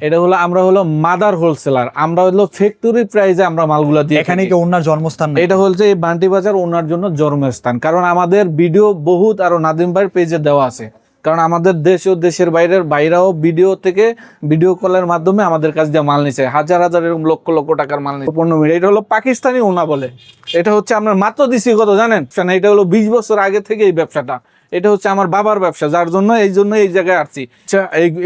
এটা হলো আমরা হলো মাদার হোলসেলার, আমরা হলো ফ্যাক্টরি প্রাইসে আমরা মালগুলো দিই। এখানে কি ওনার জন্মস্থান? এটা হচ্ছে এই বান্টি বাজার ওনার জন্য জন্মস্থান, কারণ আমাদের ভিডিও বহুত আরো নাদিম ভাইয়ের পেজে দেওয়া আছে। কারণ আমাদের দেশ ও দেশের বাইরেও ভিডিও থেকে ভিডিও কলের মাধ্যমে আমাদের কাছ দিয়ে মাল নিচ্ছে, হাজার হাজার এরকম লক্ষ লক্ষ টাকার মাল নিচ্ছে। 15 মিনিট। এটা হলো পাকিস্তানি ওনা বলে। এটা হচ্ছে আপনার মাত্র দিছি কত জানেন? এটা হলো 20 বছর আগে থেকে এই ব্যবসাটা। এটা হচ্ছে আমার বাবার ব্যবসা, যার জন্য এই জায়গায় আসছি।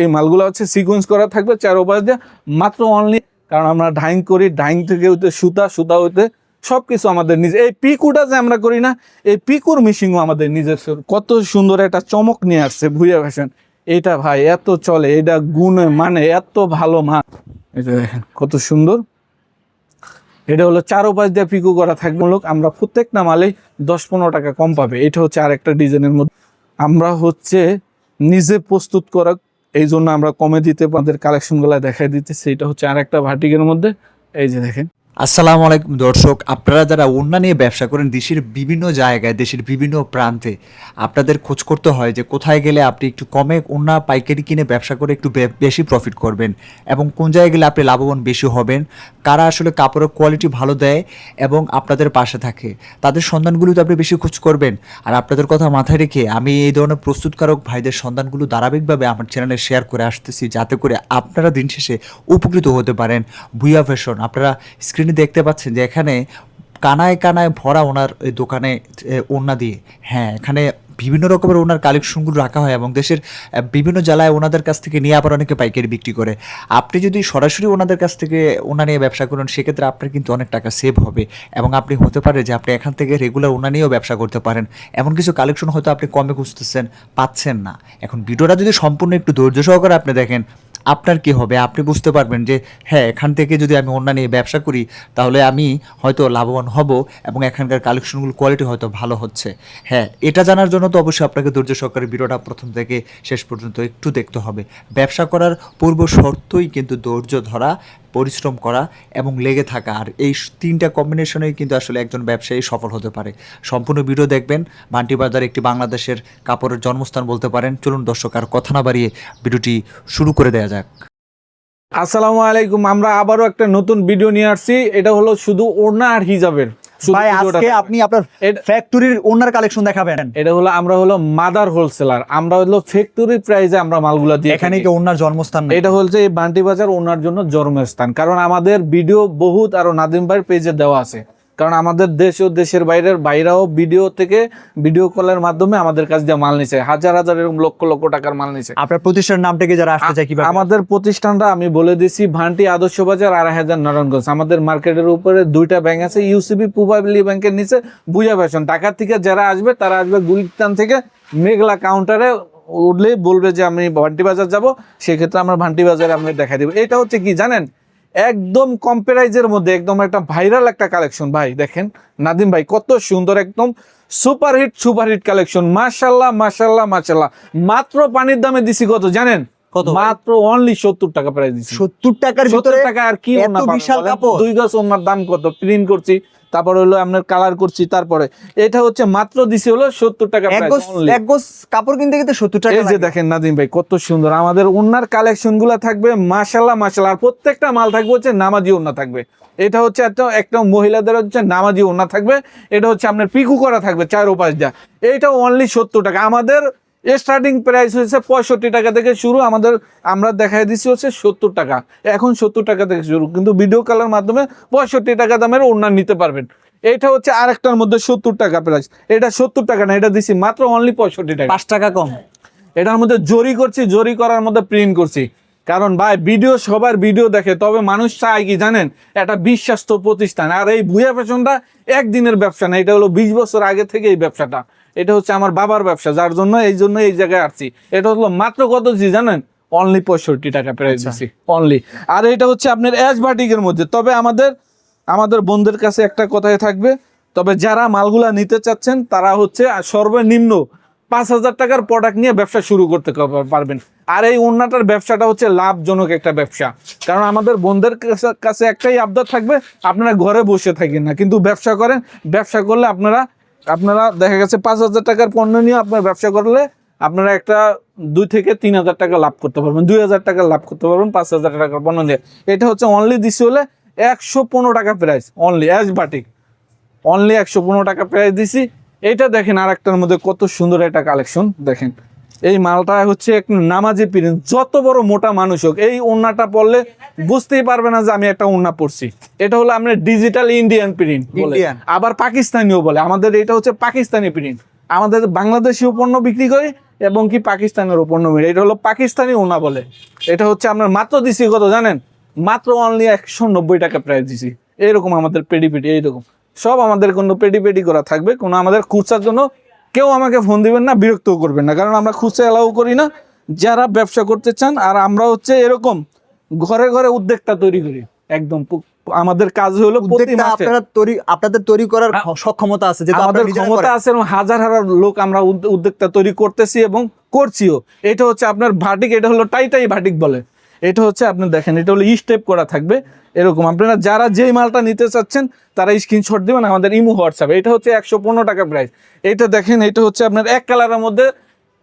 এই মালগুলো হচ্ছে সিকোয়েন্স করা থাকবে চারোপাশ দিয়ে, মাত্র অনলি। কারণ আমরা ডাইং করি, ডাইং থেকে হইতে সুতা হইতে সবকিছু আমাদের নিজে। এই পিকুটা যে আমরা করি না, এই পিকুর মিশিংও আমাদের নিজস্ব। কত সুন্দর একটা চমক নিয়ে আসছে ভুইয়া ফ্যাশন। এটা ভাই এত চলে, এটা গুণে মানে এত ভালো মাল। এটা দেখেন কত সুন্দর। এটা হলো চারোপাশ দিয়ে পিকু করা থাকবে। আমরা প্রত্যেকটা মালেই 10-15 টাকা কম পাবে। এটা হচ্ছে আরেকটা ডিজাইনের মধ্যে আমরা হচ্ছে নিজে প্রস্তুত করা, এই জন্য আমরা কমে দিতে আমাদের কালেকশনগুলো দেখাই দিতেছি। এটা হচ্ছে আরেকটা ভাটিকের মধ্যে, এই যে দেখেন। আসসালামু আলাইকুম দর্শক, আপনারা যারা ওড়না নিয়ে ব্যবসা করেন দেশের বিভিন্ন জায়গায়, দেশের বিভিন্ন প্রান্তে, আপনাদের খোঁজ করতে হয় যে কোথায় গেলে আপনি একটু কমে ওড়না পাইকারি কিনে ব্যবসা করে একটু বেশি প্রফিট করবেন, এবং কোন জায়গায় গেলে আপনি লাভবান বেশি হবেন, কারা আসলে কাপড়ের কোয়ালিটি ভালো দেয় এবং আপনাদের পাশে থাকে, তাদের সন্ধানগুলো তো আপনি বেশি খোঁজ করবেন। আর আপনাদের কথা মাথায় রেখে আমি এই ধরনের প্রস্তুতকারক ভাইদের সন্ধানগুলো ধারাবাহিকভাবে আমার চ্যানেলে শেয়ার করে আসতেছি, যাতে করে আপনারা দিন শেষে উপকৃত হতে পারেন। ভুইয়া ফ্যাশন, আপনারা স্ক্রিনে দেখতে পাচ্ছেন যে এখানে কানায় কানায় ভরা ওনার এই দোকানে ওড়না দিয়ে। হ্যাঁ, এখানে বিভিন্ন রকমের ওনার কালেকশনগুলো রাখা হয় এবং দেশের বিভিন্ন জেলায় ওনাদের কাছ থেকে নিয়ে আবার অনেকে পাইকারি বিক্রি করে। আপনি যদি সরাসরি ওনাদের কাছ থেকে ওনা নিয়ে ব্যবসা করেন, সেক্ষেত্রে আপনার কিন্তু অনেক টাকা সেভ হবে, এবং আপনি হতে পারে যে আপনি এখান থেকে রেগুলার ওনা নিয়েও ব্যবসা করতে পারেন। এমন কিছু কালেকশন হয়তো আপনি কমে খুঁজতেছেন, পাচ্ছেন না। এখন ভিডিওটা যদি সম্পূর্ণ একটু ধৈর্য সহকারে আপনি দেখেন, আপনার কি হবে, আপনি বুঝতে পারবেন যে হ্যাঁ, এখান থেকে যদি আমি ওড়না নিয়ে ব্যবসা করি তাহলে আমি হয়তো লাভবান হব, এবং এখানকার কালেকশনগুলো কোয়ালিটি হয়তো ভালো হচ্ছে। হ্যাঁ, এটা জানার জন্য তো অবশ্যই আপনাকে ধৈর্য সহকারে ভিডিওটা প্রথম থেকে শেষ পর্যন্ত একটু দেখতে হবে। ব্যবসা করার পূর্ব শর্তই কিন্তু ধৈর্য ধরা, পরিশ্রম করা এবং লেগে থাকা। আর এই তিনটা কম্বিনেশনেই কিন্তু আসলে একজন ব্যবসায়ী সফল হতে পারে। সম্পূর্ণ ভিডিও দেখবেন। বান্টি বাজার একটি বাংলাদেশের কাপড়ের জন্মস্থান বলতে পারেন। চলুন দর্শক, আর কথা না বাড়িয়ে ভিডিওটি শুরু করে দেওয়া যাক। আসসালামু আলাইকুম, আমরা আবারও একটা নতুন ভিডিও নিয়ে আসছি। এটা হলো শুধু ওড়না আর হিজাবের। ভাই, আজকে আপনি আপনার ফ্যাক্টরির ওড়নার কালেকশন দেখাবেন। এটা হলো আমরা হলো মাদার হোলসেলার, আমরা হলো ফ্যাক্টরি প্রাইসে আমরা মালগুলো দিই। এখানে কি ওড়নার জন্মস্থান? এটা হচ্ছে এই বান্টি বাজার ওনার জন্য জন্মস্থান, কারণ আমাদের ভিডিও বহুত আরো নাদিম ভাইয়ের পেজে দেওয়া আছে। কারণ আমাদের দেশ ও দেশের বাইরেও ভিডিও থেকে ভিডিও কলের মাধ্যমে আমাদের কাছ দিয়ে মাল নিচ্ছে, হাজার হাজার এরকম লক্ষ লক্ষ টাকার মাল নিচ্ছে। আপনার প্রতিষ্ঠানের নামটা কি, যারা আসতে চায় কিভাবে? আমাদের প্রতিষ্ঠানটা আমি বলে দিছি, ভান্টি আদর্শ বাজার, 2,500 নারায়ণগঞ্জ। আমাদের মার্কেটের উপরে দুইটা ব্যাংক আছে, ইউসিবি পূবালী ব্যাংকের নিচে ভুইয়া ফ্যাশন। ঢাকা থেকে যারা আসবে তারা আসবে গুলিস্তান থেকে, মেঘলা কাউন্টারে উঠলেই বলবে যে আমি ভান্টি বাজার যাব, সেক্ষেত্রে আমরা ভান্টি বাজারে আমরা দেখাই দেবো। এটা হচ্ছে কি জানেন, একদম কম প্রাইজের মধ্যে একদম একটা ভাইরাল একটা কালেকশন। ভাই দেখেন নাদিম ভাই কত সুন্দর, একদম সুপারহিট কালেকশন। মাশাআল্লাহ মাশাআল্লাহ মাশাআল্লাহ। মাত্র পানির দামে দিছি কত জানেন? কত? মাত্র অনলি 70 টাকা প্রাইস দিছি। 70 টাকার ভিতরে 70 টাকা আর কি ওন্না পাবেন? বিশাল কাপড়। 2 গজ ওন্নার দাম কত? প্রিন্ট করছি, তারপর হলো আপনার কালার করছি, তারপরে এটা হচ্ছে মাত্র দিছি হলো 70 টাকা প্রাইস অনলি। এক গজ কাপড় কিনতে গেলে 70 টাকা। এই যে দেখেন নাদিম ভাই কত সুন্দর আমাদের ওন্নার কালেকশন গুলা থাকবে, মাশাআল্লাহ মাশাআল্লাহ। আর প্রত্যেকটা মাল থাকবে হচ্ছে নামাজি ওন্না থাকবে। এটা হচ্ছে একটা মহিলাদের হচ্ছে নামাজি ওন্না থাকবে। এটা হচ্ছে আপনার পিকু করা থাকবে চারোপাশ দিয়া। এইটাও অনলি 70 টাকা। আমাদের স্টার্টিং প্রাইস হচ্ছে 65 টাকা থেকে শুরু, আমরা দেখাই দিচ্ছি হচ্ছে 70 টাকা। এখন 70 টাকা থেকে শুরু, কিন্তু ভিডিও কলের মাধ্যমে 65 টাকা দামের ওড়না নিতে পারবেন। এটা হচ্ছে আরেকটার মধ্যে 70 টাকা প্রাইস। এটা 70 টাকা না, এটা দিচ্ছি মাত্র অনলি 65 টাকা, 5 টাকা কম। এটার মধ্যে জরি করছি, জরি করার মধ্যে প্রিন্ট করছি। কারণ ভাই ভিডিও সবার ভিডিও দেখে, তবে মানুষ চায় কি জানেন, একটা বিশ্বস্ত প্রতিষ্ঠান। আর এই ভুইয়া ফ্যাশনটা একদিনের ব্যবসা না, এটা হলো 20 বছর আগে থেকে এই ব্যবসাটা। এটা হচ্ছে আমার বাবার ব্যবসা, যার জন্য এই জায়গায় আসছি। এটা হলো মাত্র কত জানেন? অনলি 65 টাকা প্রাইস দিচ্ছি অনলি। আর এটা হচ্ছে আপনার অ্যাশ বাটিকের মধ্যে। তবে আমাদের বন্ধুদের কাছে একটা কথাই থাকবে, তবে যারা মালগুলা নিতে চাচ্ছেন তারা হচ্ছে সর্বনিম্ন 5,000 টাকার প্রোডাক্ট নিয়ে ব্যবসা শুরু করতে পারবেন। আর এই ওড়নাটার ব্যবসাটা হচ্ছে লাভজনক একটা ব্যবসা, কারণ আমাদের বন্ধুদের কাছে একটাই আবদার থাকবে, আপনারা ঘরে বসে থাকেন না, কিন্তু ব্যবসা করেন। ব্যবসা করলে আপনারা দেখা গেছে 5,000 টাকার পণ্য নিয়ে আপনার ব্যবসা করলে আপনারা একটা 2 থেকে 3 হাজার টাকা লাভ করতে পারবেন, 2 হাজার টাকা লাভ করতে পারবেন, 5 হাজার টাকা পণ্য দিয়ে। এটা হচ্ছে অনলি দিছি হলে 115 টাকা price, only ash batik, only 115 টাকা প্রাইস দিছি। এইটা দেখেন আর একটার মধ্যে কত সুন্দর একটা কালেকশন দেখেন। এই মালটা হচ্ছে এক নামাজি প্রিন্ট, যত বড় মোটা মানুষ হোক এই ওড়নাটা পরলে বুঝতেই পারবে না যে আমি একটা ওড়না পরছি। এটা হলো আমরা ডিজিটাল ইন্ডিয়ান প্রিন্ট বলে, Indian। আবার পাকিস্তানিও বলে। আমাদের এটা হচ্ছে পাকিস্তানি প্রিন্ট, আমাদের বাংলাদেশীয় পণ্য বিক্রি করি এবং কি পাকিস্তানের পণ্য বিক্রি, এটা হলো পাকিস্তানি ওড়না বলে। এটা হচ্ছে আপনার মাত্র দিছি কত জানেন, মাত্র অনলি 190 টাকা প্রাইস দিছি। এইরকম আমাদের পেডি এইরকম সব আমাদের কোনো পেডি করা থাকবে। কোনো আমাদের খুচরার জন্য কেউ আমাকে ফোন দিবেন না, বিরক্তও করবেন না, কারণ আমরা খুচরা এলাও করি না। যারা ব্যবসা করতে চান, আর আমরা হচ্ছে এরকম ঘরে ঘরে উদ্যোক্তা তৈরি করি একদম। আমাদের কাজ হলো প্রতি উদ্যোক্তা মাসে আপনাদের তৈরি করার সক্ষমতা আছে, যেটা আমাদের আপনারা নিজেরা ক্ষমতা করেন। আছে এবং হাজার হাজার লোক আমরা উদ্যোক্তা তৈরি করতেছি এবং করছিও। এটা হচ্ছে আপনার ভাটিক, এটা হলো টাই ভাটিক বলে। এটা হচ্ছে আপনি দেখেন, এটা হলো স্টেপ করা থাকবে এরকম। আপনারা যারা যেই মালটা নিতে চাচ্ছেন তারা স্ক্রিনশট দিবেন আমাদের ইমো হোয়াটসঅ্যাপে। এটা হচ্ছে 115 টাকা প্রাইস। এটা দেখেন, এটা হচ্ছে আপনার এক কালারের মধ্যে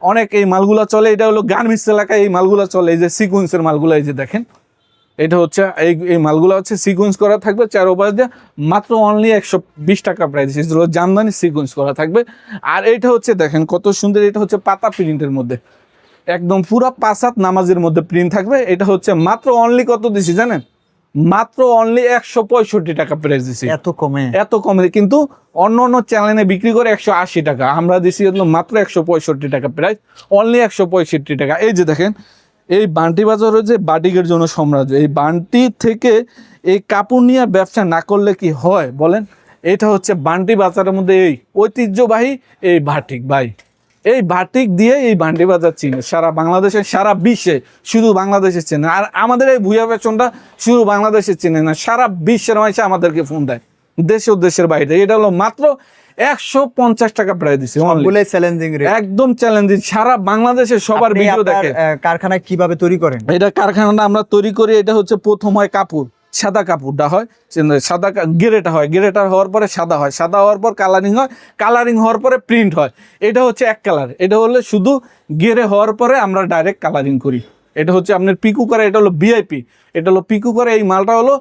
অনেক এই মালগুলা চলে। এটা হলো গার্মেন্টস এলাকায় এই মালগুলা চলে, এই যে সিকোয়েন্সের মালগুলা, এই যে দেখেন। এটা হচ্ছে এই মালগুলো হচ্ছে সিকোয়েন্স করা থাকবে চারোপাশ দিয়ে, মাত্র অনলি 120 টাকা প্রাইস। এগুলো জামদানি সিকোয়েন্স করা থাকবে। আর এটা হচ্ছে দেখেন কত সুন্দর, এটা হচ্ছে পাতা প্রিন্টের মধ্যে একদম পুরা 5 হাত নামাজের মধ্যে প্রিন্ট থাকবে। এটা হচ্ছে মাত্র অনলি কত দিছি জানেন, মাত্র অনলি 165 টাকা প্রাইস দিছি। এত কমে? এত কমে, কিন্তু অন্য অন্য চ্যানেলে বিক্রি করে 180 টাকা, আমরা দিছি হলো মাত্র 165 টাকা প্রাইস, অনলি 165 টাকা। এই যে দেখেন, এই বান্টি বাজারের যে বাটিকের জন্য সাম্রাজ্য, এই বান্টি থেকে এই কাপড় নিয়ে ব্যবসা না করলে কি হয় বলেন। এটা হচ্ছে বান্টি বাজারের মধ্যে এই ঐতিহ্যবাহী এই বাটিক ভাই, এই বাটিক দিয়ে এই বান্টি বাজার চিনে সারা বাংলাদেশে, সারা বিশ্বে, শুধু বাংলাদেশে চেনে। আর আমাদের এই ভুয়া ফ্যাশনটা শুধু বাংলাদেশে চেনে না, সারা বিশ্বের মানুষ আমাদেরকে ফোন দেয়, দেশ ও দেশের বাইরে। এটা হলো মাত্র 150 টাকা প্রাইস দিছি, সবগুলাই চ্যালেঞ্জিং রেট। একদম চ্যালেঞ্জিং। সারা বাংলাদেশে সবার আপনি ভিডিও আপনার, দেখে। কারখানায় কিভাবে তৈরি করেন? এটা কারখানাটা আমরা তৈরি করি। এটা হচ্ছে প্রথম হয় কাপড়, সাদা কাপড়টা হয়, সাদা গেরেটা হয়, গেরেটা হওয়ার পরে সাদা হয়, সাদা হওয়ার পর কালারিং হয়, কালারিং হওয়ার পরে প্রিন্ট হয়। এটা হচ্ছে এক কালার। এটা হলো শুধু গেরে হওয়ার পরে আমরা ডাইরেক্ট কালারিং করি। এটা হচ্ছে আপনার পিকু করে, এটা হলো ভিআইপি, এটা হলো পিকু করে। এই মালটা হলো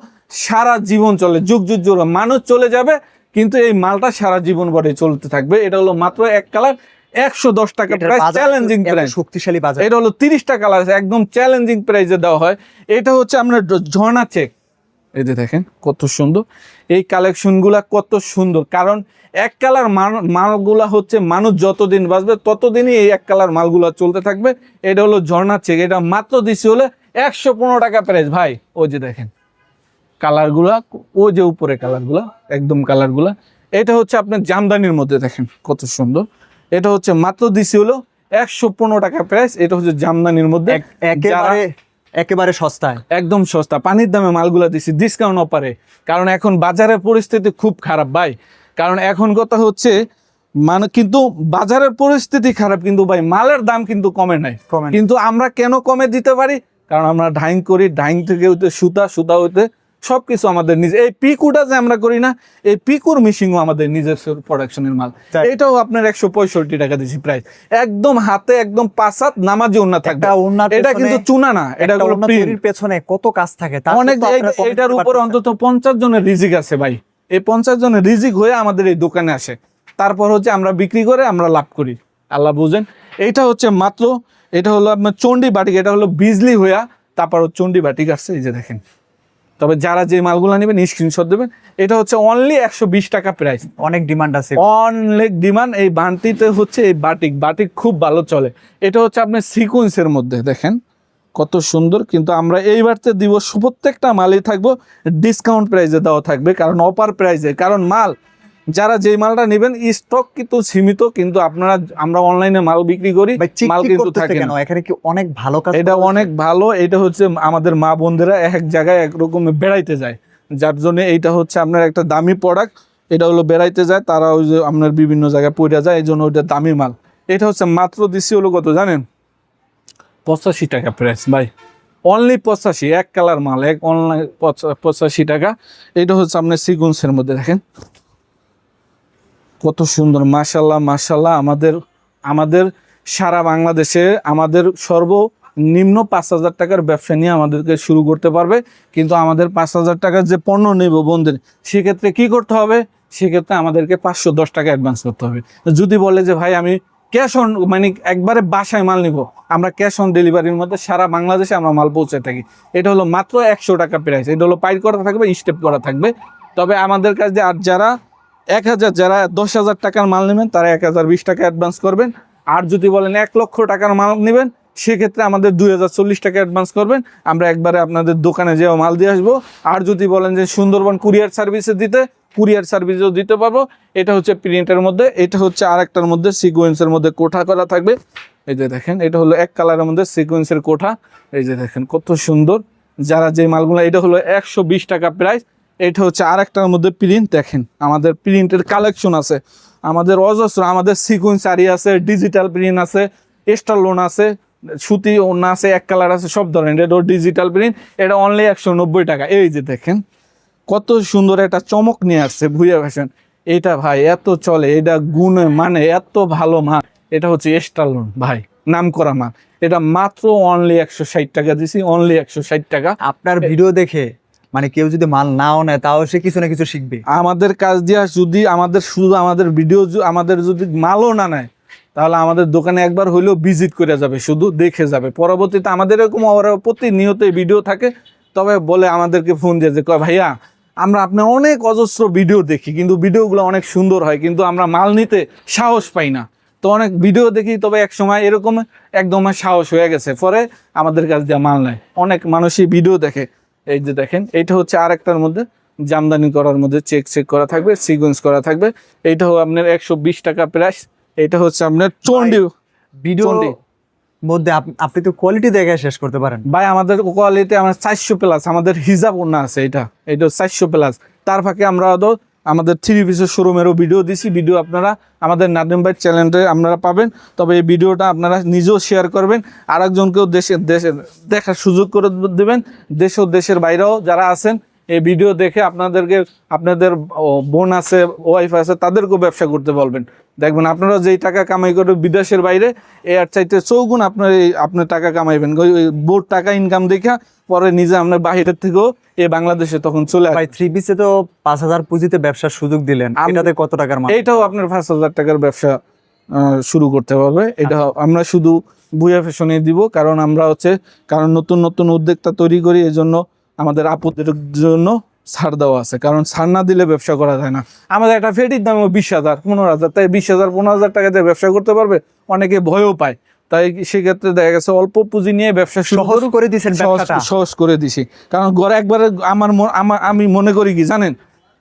সারা জীবন চলে, যুগ যুগ যুগ, মানুষ চলে যাবে কিন্তু এই মালটা সারা জীবন ভরে চলতে থাকবে। এটা হলো মাত্র এক কালার, 110 টাকা প্রাইস, চ্যালেঞ্জিং প্রাইস, শক্তিশালী বাজার। এটা হলো 30টা কালার আছে, একদম চ্যালেঞ্জিং প্রাইসে দেওয়া হয়। এটা হচ্ছে আপনার ঝর্ণা চেক, এই যে দেখেন কত সুন্দর এই কালেকশনগুলা, কত সুন্দর। কারণ এক কালার মালগুলা হচ্ছে মানুষ যতদিন বাঁচবে ততদিনই এই এক কালার মালগুলা চলতে থাকবে। এটা হলো ঝর্ণা চেক, এটা মাত্র দিছি হলে 115 টাকা প্রাইস ভাই। ওই যে দেখেন কালারগুলা, ওই যে উপরে কালারগুলা, একদম কালারগুলা। এটা হচ্ছে আপনার জামদানির মধ্যে দেখেন কত সুন্দর। এটা হচ্ছে মাত্র দিছি হলো 115 টাকা প্রাইস। এটা হচ্ছে জামদানির মধ্যে একেবারে সস্তায়, একদম সস্তা, পানির দামে মালগুলা দিছি, ডিসকাউন্ট অফারে। কারণ এখন বাজারের পরিস্থিতি খুব খারাপ ভাই। কারণ এখন কথা হচ্ছে মানে, কিন্তু বাজারের পরিস্থিতি খারাপ, কিন্তু ভাই মালের দাম কিন্তু কমে নাই। কিন্তু আমরা কেন কমে দিতে পারি, কারণ আমরা ডাইং করি, ডাইং থেকে হইতে সুতা, সুতা হইতে সবকিছু আমাদের নিজে। এই পিকুটা যে আমরা করি না, এই পিকুর মিশিংও আমাদের নিজের প্রোডাকশনের মাল। এটাও আপনার 165 টাকা দিছি প্রাইস, একদম হাতে একদম 5 হাত নামাজি ওড়না থাকবে। এটা কিন্তু চুনা না, এটা হলো প্রিন্ট। পেছনে কত কাজ থাকে অনেক। এটার উপরে অন্তত 50 জনের রিজিক আছে ভাই। এই 50 জনের রিজিক হয়ে আমাদের এই দোকানে আসে, তারপর হচ্ছে আমরা বিক্রি করে আমরা লাভ করি, আল্লাহ বুঝেন। এইটা হচ্ছে মাত্র, এটা হলো আপনার চন্ডী বাটিক, এটা হলো বিজলি হইয়া তারপর চন্ডী বাটিক আসছে, এই যে দেখেন। তবে যারা যে মালগুলো নেবেন স্ক্রিনশট দেবেন। এটা হচ্ছে অনলি 120 টাকা প্রাইস, অনেক ডিমান্ড আছে, অনেক ডিমান্ড। এই বান্টিতে হচ্ছে এই বাটিক খুব ভালো চলে। এটা হচ্ছে আপনার সিকোয়েন্সের মধ্যে দেখেন কত সুন্দর। কিন্তু আমরা এইবারতে দিব প্রত্যেকটা মালই থাকবো ডিসকাউন্ট প্রাইসে দেওয়া থাকবে, কারণ অফার প্রাইসে। কারণ মাল যারা যেই মালটা নেবেন স্টক কিন্তু সীমিত, কিন্তু আমরা অনলাইনে মাল বিক্রি করি, মাল কিন্তু থাকে না। এখানে কি অনেক ভালো কাজ, এটা অনেক ভালো। এটা হচ্ছে আমাদের মা বোনদেরা এক জায়গায় একরকম বেড়াইতে যায়, যার জন্য এইটা হচ্ছে আপনার একটা দামি প্রোডাক্ট। এটা হলো বেড়াইতে যায় তারা, ওই যে আপনার বিভিন্ন জায়গায় পড়ে যায়, এই জন্য ওইটা দামি মাল। এটা হচ্ছে মাত্র দিচ্ছি হলো কত জানেন, 85 টাকা প্রাইস ভাই, অনলি 85, এক কালার মাল, এক অনলাইন 85 টাকা। এটা হচ্ছে আপনার সিকোয়েন্সের মধ্যে দেখেন কত সুন্দর, মাশাল্লাহ মাশাল্লাহ। আমাদের সারা বাংলাদেশে আমাদের সর্বনিম্ন 5,000 টাকার ব্যবসা নিয়ে আমাদেরকে শুরু করতে পারবে। কিন্তু আমাদের 5,000 টাকার যে পণ্য নেব বন্ধুদের, সেক্ষেত্রে কি করতে হবে? সেক্ষেত্রে আমাদেরকে 510 টাকা অ্যাডভান্স করতে হবে। যদি বলে যে ভাই আমি ক্যাশ অন, মানে একবারে বাসায় মাল নিব, আমরা ক্যাশ অন ডেলিভারির মধ্যে সারা বাংলাদেশে আমরা মাল পৌঁছে থাকি। এটা হলো মাত্র 100 টাকা প্রাইস। এটা হলো পাইড করা থাকবে, স্টেপ করা থাকবে। তবে আমাদের কাছে আর যারা 1,000, যারা 10,000 টাকার মাল নেবেন তারা 1,020 টাকা অ্যাডভান্স করবেন। আর যদি বলেন 1 লক্ষ টাকার মাল নেবেন, সেক্ষেত্রে আমাদের 2,040 টাকা অ্যাডভান্স করবেন। আমরা একবারে আপনাদের দোকানে যেও মাল দিয়ে আসবো। আর যদি বলেন যে সুন্দরবন কুরিয়ার সার্ভিসে দিতে, কুরিয়ার সার্ভিসেও দিতে পারবো। এটা হচ্ছে প্রিন্টের মধ্যে, এটা হচ্ছে আরেকটার মধ্যে সিকোয়েন্সের মধ্যে কোঠা করা থাকবে। এই যে দেখেন, এটা হলো এক কালারের মধ্যে সিকোয়েন্সের কোঠা। এই যে দেখেন কত সুন্দর। যারা যে মালগুলো, এটা হলো 120 টাকা প্রাইস। এটা হচ্ছে আরেকটার মধ্যে প্রিন্ট। দেখেন আমাদের প্রিন্টের কালেকশন আছে আমাদের অজস্র। আমাদের সিকোয়েন্স আরি আছে, ডিজিটাল প্রিন্ট আছে, এক্সট্রা লোন আছে, সুতি ওড়না আছে, এক কালার আছে, সব ধরনের। এটা ডিজিটাল প্রিন্ট, এটা অনলি 190 টাকা। এই যে দেখেন কত সুন্দর একটা চমক নিয়ে আসছে ভুইয়া ফ্যাশন। এটা ভাই এত চলে, এটা গুণে মানে এত ভালো মাল। এটা হচ্ছে এক্সট্রা লোন ভাই, নাম করা মাল। এটা মাত্র অনলি 160 টাকা দিছি, অনলি 160 টাকা। আপনার ভিডিও দেখে মানে কেউ যদি মাল নাও নেয় তাও সে কিছু না কিছু শিখবে। আমাদের কাজ দিয়া যদি শুধু আমাদের ভিডিও আমাদের যদি মালও না নেয়, তাহলে আমাদের দোকানে একবার হইলেও ভিজিট করে যাবে, শুধু দেখে যাবে। পরবর্তীতে আমাদের এরকম প্রতিনিয়তই ভিডিও থাকে। তবে বলে আমাদেরকে ফোন দিয়ে যে কয় ভাইয়া আমরা আপনার অনেক অজস্র ভিডিও দেখি, কিন্তু ভিডিওগুলো অনেক সুন্দর হয়, কিন্তু আমরা মাল নিতে সাহস পাই না। তো অনেক ভিডিও দেখি, তবে এক সময় এরকম একদম সাহস হয়ে গেছে, পরে আমাদের কাছ দিয়ে মাল নেয়। অনেক মানুষই ভিডিও দেখে। এই যে দেখেন, এইটা হচ্ছে আরেকটার মধ্যে জামদানি করার মধ্যে চেক করা থাকবে, সিকোয়েন্স করা থাকবে। এইটাও আপনার 120 টাকা প্রাইস। এটা হচ্ছে আপনার চন্ডি ভিডিও মধ্যে আপনি তো কোয়ালিটি দেখে শেষ করতে পারেন ভাই। আমাদের কোয়ালিটি আমার 400 প্লাস, আমাদের হিজাব ওড়না আছে। এটা 400 প্লাস। তার ফাঁকে আমরা আমাদের 3 পিসের শোরুমেরও ভিডিও দিছি। ভিডিও আপনারা আমাদের নাদিম ভাই চ্যানেলে আপনারা পাবেন। তবে এই ভিডিওটা আপনারা নিজেও শেয়ার করবেন, আরেকজনকেও দেশে দেখার সুযোগ করে দেবেন। দেশ ও দেশের বাইরেও যারা আছেন এই ভিডিও দেখে আপনাদের বোন আছে, ওয়াইফ আছে, তাদেরকেও ব্যবসা করতে বলবেন। দেখবেন আপনারা যেই টাকা কামাই করে বিদেশের বাইরে, এর চাইতে চৌগুণ আপনার টাকা কামাইবেন। বোর্ড টাকা ইনকাম দেখা পরে নিজে আপনার বাহিরের থেকেও বাংলাদেশে তখন চলে আসবে। ভাই 3 পিসে তো 5,000 পুঁজিতে ব্যবসার সুযোগ দিলেন, এটাতে কত টাকার মাল? এইটাও আপনার 5,000 টাকার ব্যবসা শুরু করতে পারবে। এটা আমরা শুধু ভুইয়া ফ্যাশনে দিব, কারণ আমরা কারণ নতুন নতুন উদ্যোক্তা তৈরি করি, এই জন্য আমাদের আপুদের জন্য ছাড় দেওয়া আছে। কারণ ছাড় না দিলে ব্যবসা করা যায় না। আমাদের একটা ফেটির দাম 20,000, 15,000, তাই 20,000, 15,000 টাকা দিয়ে ব্যবসা করতে পারবে, অনেকে ভয়ও পায়। তাই সেক্ষেত্রে দেখা গেছে অল্প পুঁজি নিয়ে ব্যবসা সহজ করে দিয়েছেন ব্যবসাটা। সহজ করে দিছি। কারণ ঘরে একবারে আমি মনে করি কি জানেন,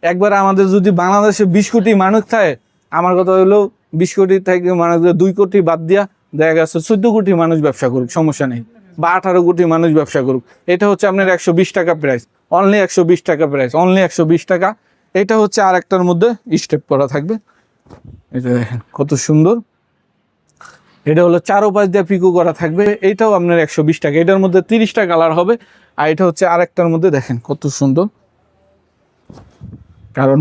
একবারে আমাদের যদি বাংলাদেশে 20 কোটি মানুষ থাকে, আমার কথা হলো 20 কোটি থেকে মানে 2 কোটি বাদ দিয়া দেখা গেছে 14 কোটি মানুষ ব্যবসা করুক, সমস্যা নেই, বা 18 কোটি মানুষ ব্যবসা করুক। এটা হচ্ছে আপনার 120 টাকা প্রাইস, অনলি 120 টাকা প্রাইস, অনলি 120 টাকা। এটা হচ্ছে আরেকটার মধ্যে স্টেপ করা থাকবে। এটা দেখেন কত সুন্দর। এটা হলো 4 পাশ দিয়ে পিকো করা থাকবে। এইটাও আপনার 120 টাকা। এটার মধ্যে 30টা কালার হবে। আর এটা হচ্ছে আরেকটার মধ্যে দেখেন কত সুন্দর। কারণ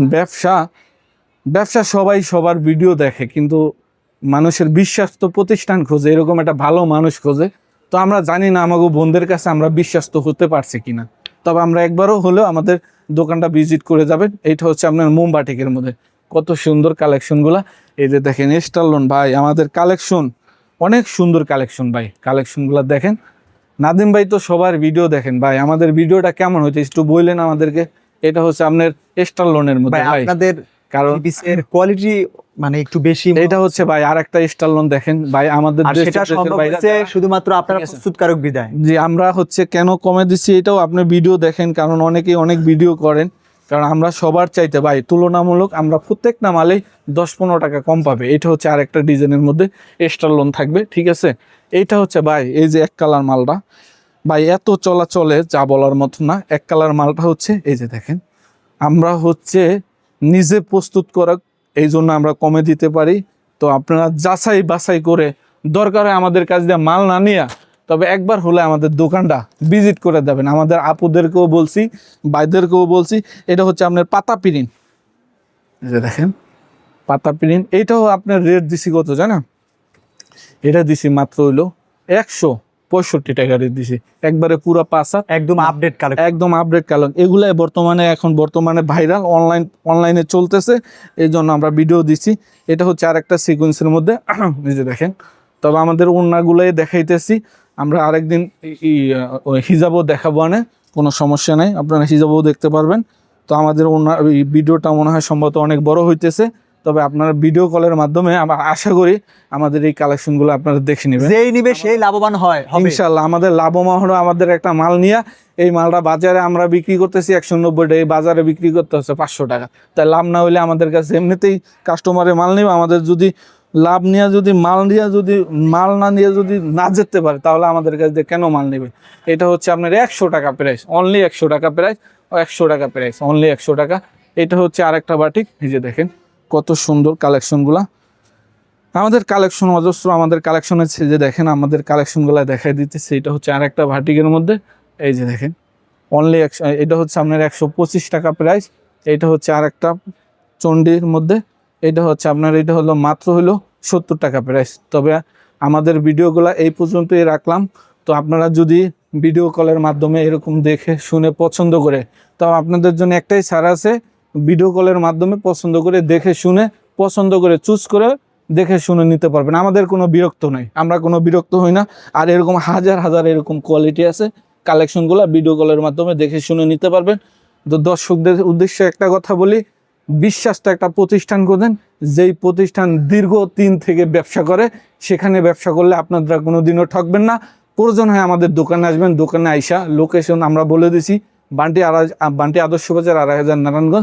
ব্যবসা সবাই সবার ভিডিও দেখে, কিন্তু মানুষের বিশ্বাস্ত প্রতিষ্ঠান খোঁজে, এরকম একটা ভালো মানুষ খোঁজে। তো আমরা জানি না আমাকে বোনদের কাছে আমরা বিশ্বাস্ত হতে পারছি কিনা। তবে আমরা একবারও হলেও আমাদের দোকানটা ভিজিট করে যাবেন। এইটা হচ্ছে আপনার মোমবাটিকের মধ্যে কত সুন্দর কালেকশনগুলা। এই যে দেখেন স্টারলন ভাই, আমাদের কালেকশন অনেক সুন্দর কালেকশন ভাই। কালেকশনগুলো দেখেন। নাদিম ভাই তো সবার ভিডিও দেখেন ভাই, আমাদের ভিডিওটা কেমন হয়েছে একটু বললেন আমাদেরকে। এটা হচ্ছে আপনার স্টারলনের মধ্যে ভাই, আপনাদের কারণ পিসের কোয়ালিটি মানে একটু বেশি। এটা হচ্ছে ভাই আরেকটা স্টারলন দেখেন ভাই, আমাদের সেটা সম্ভব হচ্ছে শুধুমাত্র আপনারা প্রস্তুতকারক বিদায়। জি, আমরা কেন কমে দিচ্ছি এটাও আপনি ভিডিও দেখেন, কারণ অনেকেই অনেক ভিডিও করেন। কারণ আমরা সবার চাইতে ভাই তুলনামূলক আমরা প্রত্যেকটা মালেই 10-15 টাকা কম পাবে। এটা হচ্ছে আরেকটা ডিজাইনের মধ্যে স্টারলন থাকবে, ঠিক আছে। এইটা হচ্ছে ভাই এই যে এক কালার মালটা ভাই এত চলে যা বলার মতো না। এক কালার মালটা হচ্ছে এই যে দেখেন, আমরা নিজে প্রস্তুত করা, এই জন্য আমরা কমে দিতে পারি। তো আপনারা যাচাই বাছাই করে দরকার হয় আমাদের কাছ দিয়ে মাল না নিয়ে, তবে একবার হলে আমাদের দোকানটা ভিজিট করে দেবেন। আমাদের আপুদেরকেও বলছি, ভাইদেরকেও বলছি। এটা হচ্ছে আপনার পাতা প্রিন্ট, এই যে দেখেন পাতা প্রিন্ট। এইটাও আপনার রেট দিছি কত জানেন? এটা দিছি মাত্র হইলো 165 টাকা রেট দিছি, একবারে পুরো 5 হাত একদম আপডেট কালেকশন। একদম আপডেট কালার। এগুলাই বর্তমানে ভাইরাল, অনলাইনে চলতেছে, এই জন্য আমরা ভিডিও দিচ্ছি। এটা হচ্ছে আরেকটা সিকোয়েন্সের মধ্যে, এই যে দেখেন। তবে আমাদের ওড়নাগুলাই দেখাইতেছি, আমরা আরেকদিন হিজাবও দেখাবো, না কোনো সমস্যা নাই, আপনারা হিজাবও দেখতে পারবেন। তো আমাদের ওড়নার ভিডিওটা মনে হয় সম্ভবত অনেক বড় হইতেছে, তবে আপনারা ভিডিও কলের মাধ্যমে আমরা আশা করি আমাদের এই কালেকশনগুলো আপনারা দেখে নেবেন। যেই নিবে সেই লাভবান হয় হবে ইনশাআল্লাহ। আমাদের লাভবান হলো, আমাদের একটা মাল নিয়ে এই মালটা বাজারে আমরা বিক্রি করতেছি 190 টাকা, এই বাজারে বিক্রি করতে হচ্ছে 500 টাকা। তাই লাভ না হইলে আমাদের কাছে এমনিতেই কাস্টমারের মাল নেবে, আমাদের যদি লাভ নিয়ে যদি মাল না নিয়ে যদি না যেতে পারে, তাহলে আমাদের কাছে কেন মাল নেবে। এটা হচ্ছে আপনার 100 টাকা প্রাইস, অনলি 100 টাকা প্রাইস, 100 টাকা প্রাইস, অনলি 100 টাকা। এটা হচ্ছে আরেকটা বাটিক, এই যে দেখেন কত সুন্দর কালেকশনগুলা। আমাদের কালেকশন অজস্র, আমাদের কালেকশন আছে, যে দেখেন আমাদের কালেকশনগুলো দেখাই দিতেছে। এটা হচ্ছে আরেকটা ভাটিকের মধ্যে, এই যে দেখেন অনলি এটা হচ্ছে আপনার 125 টাকা প্রাইস। এটা হচ্ছে আরেকটা চন্ডির মধ্যে, এটা হচ্ছে আপনার, এটা হলো মাত্র হলো 70 টাকা প্রাইস। তবে আমাদের ভিডিওগুলো এই পর্যন্তই রাখলাম। তো আপনারা যদি ভিডিও কলের মাধ্যমে এরকম দেখে শুনে পছন্দ করে, তো আপনাদের জন্য একটাই ছাড় আছে, ভিডিও কলের মাধ্যমে পছন্দ করে দেখে শুনে পছন্দ করে চুজ করে দেখে শুনে নিতে পারবেন। আমাদের কোনো বিরক্ত নাই, আমরা কোনো বিরক্ত হই না। আর এরকম হাজার হাজার এরকম কোয়ালিটি আছে, কালেকশনগুলো ভিডিও কলের মাধ্যমে দেখে শুনে নিতে পারবেন। তো দর্শকদের উদ্দেশ্যে একটা কথা বলি, বিশ্বাসটা একটা প্রতিষ্ঠান করবেন, যেই প্রতিষ্ঠান দীর্ঘ 3 থেকে ব্যবসা করে, সেখানে ব্যবসা করলে আপনারা কোনোদিনও ঠকবেন না। প্রয়োজন হয় আমাদের দোকানে আসবেন, দোকানে আইসা লোকেশন আমরা বলে দিছি, বান্টি আদর্শ বাজার 2000 নারায়ণগঞ্জ।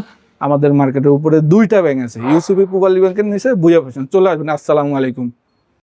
আমাদের মার্কেটের উপরে 2টা ব্যাংক আছে, ইউসুফি পুবালি ব্যাংকের নিচে বুঝা পেয়েছেন, চলে আসবেন। আসসালামু আলাইকুম।